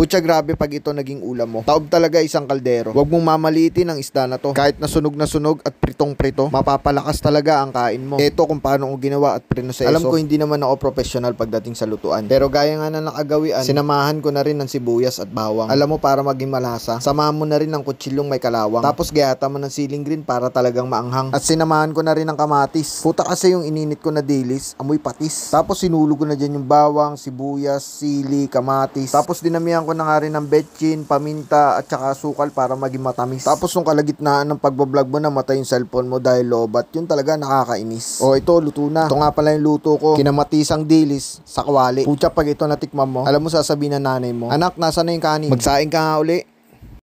Putya grabe pag ito naging ulam mo. Taob talaga isang kaldero. Huwag mong mamaliitin ang isda na to. Kahit na sunog at pritong-prito, mapapalakas talaga ang kain mo. Ito kung paano ko ginawa at prinoseso. Alam ko hindi naman ako professional pagdating sa lutuan. Pero gaya nga na nakagawian, sinamahan ko na rin ng sibuyas at bawang. Alam mo, para maging malasa, samahan mo na rin ng kutsilyong may kalawang. Tapos gayata mo ng siling green para talagang maanghang. At sinamahan ko na rin ng kamatis. Puta kasi yung ininit ko na dilis, amoy patis. Tapos sinulog ko na dyan yung bawang, sibuyas, sili, kamatis. Tapos dinamihan ko na nga rin ng betchin, paminta at saka sukal para maging matamis. Tapos nung kalagitnaan ng pagbablog mo na matay yung cellphone mo dahil lobat, yun talaga nakakainis. O ito, luto na. Ito nga pala yung luto ko. Kinamatisang dilis sa kawali. Putya pag ito natikman mo, alam mo sasabihin ng nanay mo, anak, nasa na yung kanin? Magsaing ka nga uli.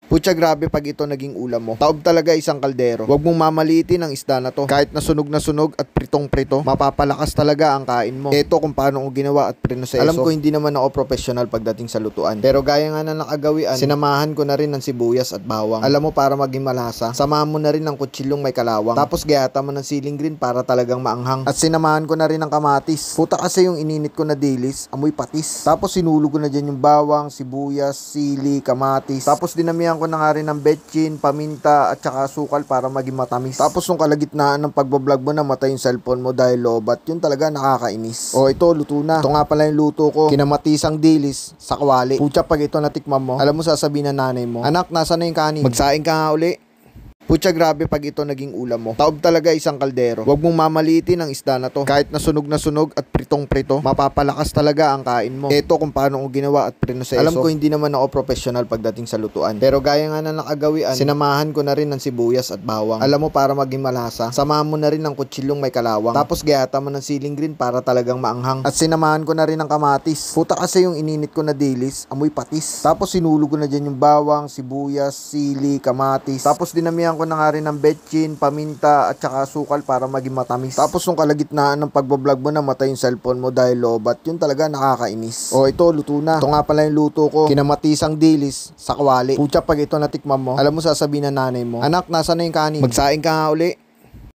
Putya grabe pag ito naging ulam mo. Taob talaga isang kaldero. Huwag mong mamaliitin ang isda na to. Kahit na sunog at pritong-prito, mapapalakas talaga ang kain mo. Ito kung paano ko ginawa at prinoseso. Alam ko hindi naman ako professional pagdating sa lutuan. Pero gaya nga na nakagawian, sinamahan ko na rin ng sibuyas at bawang. Alam mo, para maging malasa, samahan mo na rin ng kutsilyong may kalawang. Tapos gayata mo ng siling green para talagang maanghang. At sinamahan ko na rin ng kamatis. Puta kasi yung ininit ko na dilis, amoy patis. Tapos sinulog ko na dyan yung bawang, sibuyas, sili, kamatis. Tapos dinamihan ko na nga rin ng betchin, paminta at saka sukal para maging matamis. Tapos nung kalagitnaan ng pagbablog mo na matay yung cellphone mo dahil lobat, yun talaga nakakainis. O ito, luto na. Ito nga pala yung luto ko. Kinamatisang dilis sa kawali. Putya pag ito natikman mo, alam mo sasabihin ng nanay mo, anak, nasa na yung kanin? Magsaing ka nga uli. Putya grabe pag ito naging ulam mo. Taob talaga isang kaldero. Huwag mong mamaliitin ang isda na to. Kahit na sunog at pritong-prito, mapapalakas talaga ang kain mo. Ito kung paano ko ginawa at prinoseso. Alam ko hindi naman ako professional pagdating sa lutuan. Pero gaya nga na nakagawian, sinamahan ko na rin ng sibuyas at bawang. Alam mo, para maging malasa, samahan mo na rin ng kutsilyong may kalawang. Tapos gayata mo ng siling green para talagang maanghang. At sinamahan ko na rin ng kamatis. Puta kasi yung ininit ko na dilis, amoy patis. Tapos sinulog ko na dyan yung bawang, sibuyas, sili, kamatis. Tapos dinamihan ko na nga rin ng betchin, paminta at saka sukal para maging matamis. Tapos nung kalagitnaan ng pagbablog mo na matay yung cellphone mo dahil lobat, yun talaga nakakainis. O ito, luto na. Ito nga pala yung luto ko. Kinamatisang dilis sa kawali. Putya pag ito natikman mo, alam mo sasabihin ng nanay mo, anak, nasa na yung kanin? Magsaing ka nga uli.